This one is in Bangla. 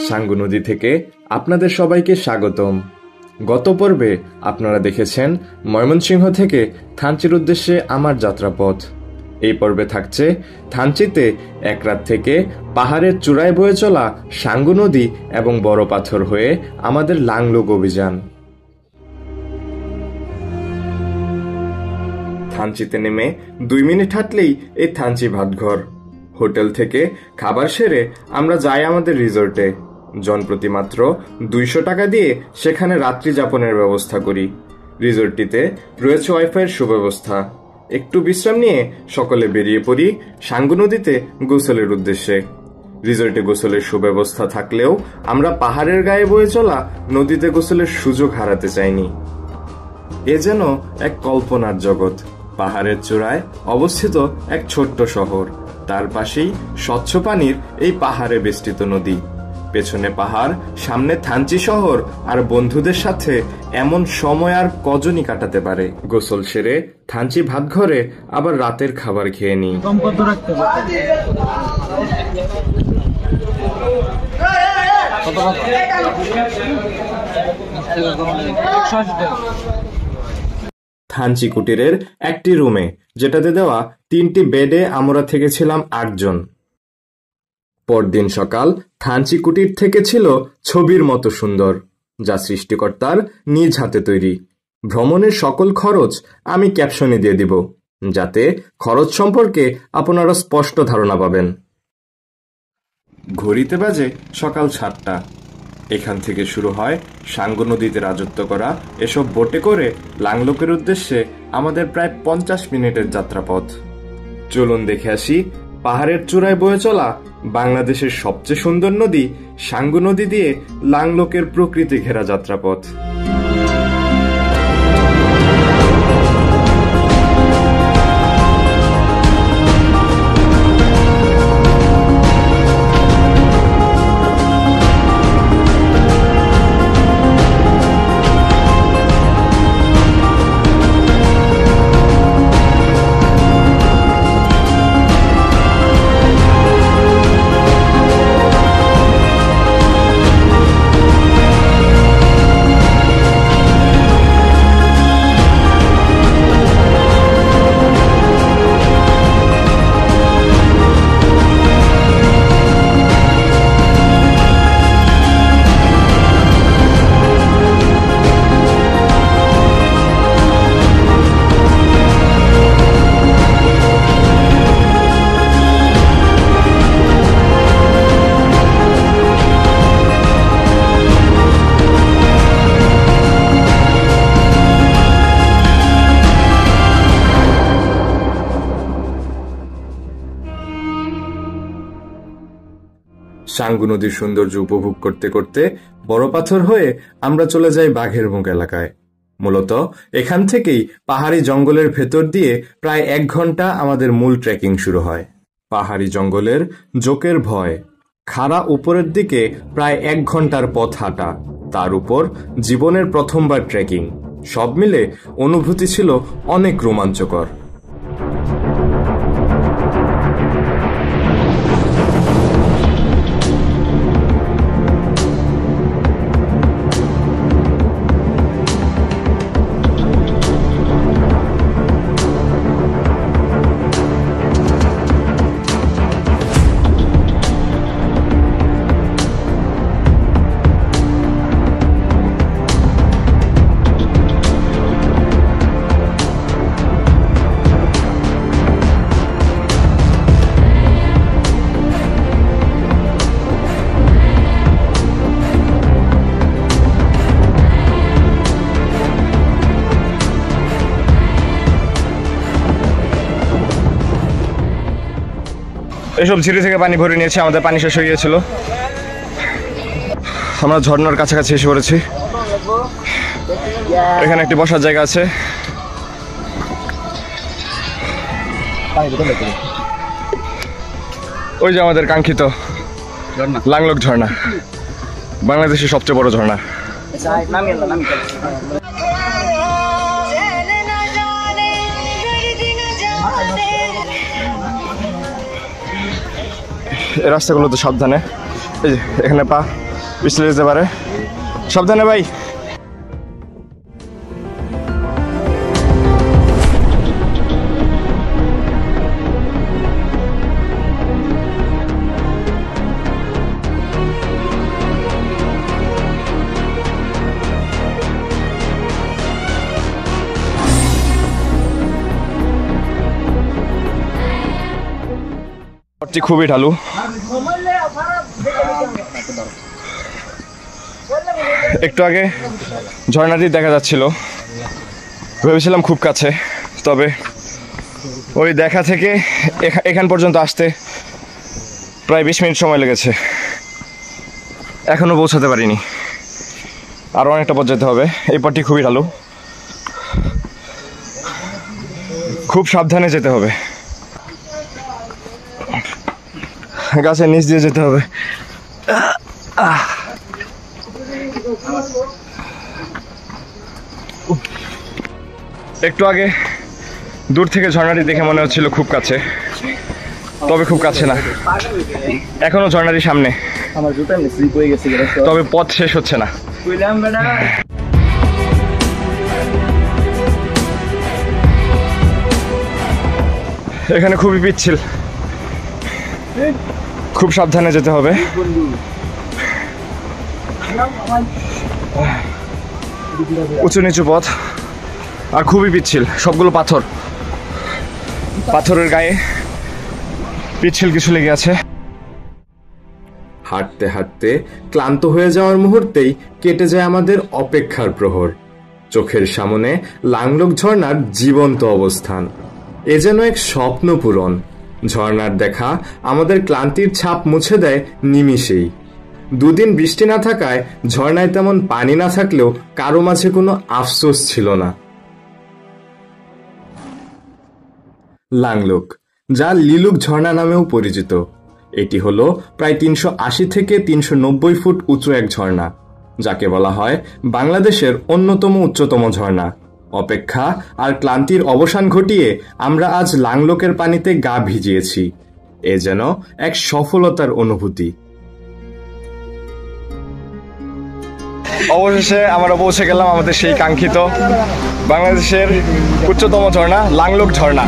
সাঙ্গু নদী থেকে আপনাদের সবাইকে স্বাগতম। গত পর্বে আপনারা দেখেছেন ময়মনসিংহ থেকে থানচির উদ্দেশ্যে আমার যাত্রাপথ। এই পর্বে থাকছে থানচিতে এক রাত থেকে পাহাড়ের চূড়ায় বয়ে চলা সাঙ্গু নদী এবং বড় পাথর হয়ে আমাদের লাংলোক অভিযান। থানচিতে নেমে 2 মিনিট হাঁটলেই এই থানচি ভাতঘর। হোটেল থেকে খাবার সেরে আমরা যাই আমাদের রিসোর্টে। জনপ্রতি মাত্র 200 টাকা দিয়ে সেখানে রাত্রি যাপনের ব্যবস্থা করি। রিসোর্টটিতে রয়েছে ওয়াইফাইয়ের সুব্যবস্থা। একটু বিশ্রাম নিয়ে সকলে বেরিয়ে পড়ি সাঙ্গু নদীতে গোসলের উদ্দেশ্যে। রিসোর্টে গোসলের সুব্যবস্থা থাকলেও আমরা পাহাড়ের গায়ে বয়ে চলা নদীতে গোসলের সুযোগ হারাতে চাইনি। এ যেন এক কল্পনার জগৎ। পাহাড়ের চূড়ায় অবস্থিত এক ছোট্ট শহর, তার পাশেই স্বচ্ছ পানির এই পাহাড়ে বেষ্টিত নদী। পেছনে পাহাড়, সামনে থানচি শহর, আর বন্ধুদের সাথে এমন সময় আর কজনই কাটাতে পারে। গোসল সেরে থানচি ভাত ঘরে আবার রাতের খাবার খেয়ে নিই। থানচি কুটিরের একটি রুমে, যেটাতে দেওয়া 3টি বেডে আমরা থেকেছিলাম 8 জন। পরদিন সকাল থানচি কুটির থেকে ছিল ছবির মতো সুন্দর, যা সৃষ্টিকর্তার নিজ হাতে তৈরি। ভ্রমণের সকল খরচ আমি ক্যাপশনে দিয়ে দিব, যাতে খরচ সম্পর্কে আপনারা স্পষ্ট ধারণা পাবেন। ঘড়িতে বাজে সকাল 7টা। এখান থেকে শুরু হয় সাঙ্গু নদীতে রাজত্ব করা এসব বোটে করে লাংলোকের উদ্দেশ্যে আমাদের প্রায় 50 মিনিটের যাত্রাপথ। চলুন দেখে আসি পাহাড়ের চূড়ায় বয়ে চলা বাংলাদেশের সবচেয়ে সুন্দর নদী সাঙ্গু নদী দিয়ে লাংলোকের প্রকৃতি ঘেরা যাত্রাপথ। সাঙ্গু নদীর সৌন্দর্য উপভোগ করতে করতে বড় পাথর হয়ে আমরা চলে যাই বাঘের মুখ এলাকায়। মূলত এখান থেকেই পাহাড়ি জঙ্গলের ভেতর দিয়ে প্রায় 1 ঘন্টা আমাদের মূল ট্রেকিং শুরু হয়। পাহাড়ি জঙ্গলের জোকের ভয়, খাড়া উপরের দিকে প্রায় 1 ঘন্টার পথ হাঁটা, তার উপর জীবনের প্রথমবার ট্রেকিং, সব মিলে অনুভূতি ছিল অনেক রোমাঞ্চকর। এসব ঝিরি থেকে পানি ভরে নিয়েছে, আমাদের পানি শেষ হয়ে গিয়েছিল। আমরা ঝর্ণার কাছাকাছি এসে পড়েছি। এখানে একটি বসার জায়গা আছে। ওই যে আমাদের কাঙ্ক্ষিত লাংলোক ঝর্ণা, বাংলাদেশের সবচেয়ে বড় ঝর্ণা। এই রাস্তাগুলো তো সাবধানে, এই যে এখানে পা পিছলে যেতে পারে, সাবধানে ভাই। খুবই ঢালু, একটু আগে ঝর্ণাটি দেখা যাচ্ছিল, ভেবেছিলাম খুব কাছে, তবে ওই দেখা থেকে এখান পর্যন্ত আসতে প্রায় 20 মিনিট সময় লেগেছে, এখনো পৌঁছাতে পারিনি, আরো অনেকটা পথ যেতে হবে। এই পথটি খুবই ঢালু, খুব সাবধানে যেতে হবে, গাছের নিচ দিয়ে যেতে হবে। একটু আগে দূর থেকে ঝর্ণাটি দেখে মনে হচ্ছিল খুব কাছে, তবে খুব কাছে না, এখনো ঝর্ণাটি সামনে, তবে পথ শেষ হচ্ছে না। এখানে খুবই পিচ্ছিল, খুব সাবধানে যেতে হবে। উঁচু নিচু পথ আর খুবই পিচ্ছিল, সবগুলো পাথর, পাথরের গায়ে পিচ্ছিল কিছু লেগে আছে। হাঁটতে হাঁটতে ক্লান্ত হয়ে যাওয়ার মুহূর্তেই কেটে যায় আমাদের অপেক্ষার প্রহর। চোখের সামনে লাংলোক ঝর্ণার জীবন্ত অবস্থান, এ যেন এক স্বপ্ন পূরণ। ঝর্ণার দেখা আমাদের ক্লান্তির ছাপ মুছে দেয় নিমিষেই। দুদিন বৃষ্টি না থাকায় ঝর্ণায় তেমন পানি না থাকলেও কারো মাঝে কোনো আফসোস ছিল না। লাংলোক, যা লিলুক ঝর্ণা নামেও পরিচিত, এটি হলো প্রায় 380 থেকে 390 ফুট উঁচু এক ঝর্ণা, যাকে বলা হয় বাংলাদেশের অন্যতম উচ্চতম ঝর্ণা। অপেক্ষা আর ক্লান্তির অবসান ঘটিয়ে আমরা আজ লাংলোকের পানিতে গা ভিজিয়েছি, এ যেন এক সফলতার অনুভূতি। অবশেষে আমরা পৌঁছে গেলাম আমাদের সেই কাঙ্ক্ষিত বাংলাদেশের উচ্চতম ঝর্ণা লাংলোক ঝর্ণা।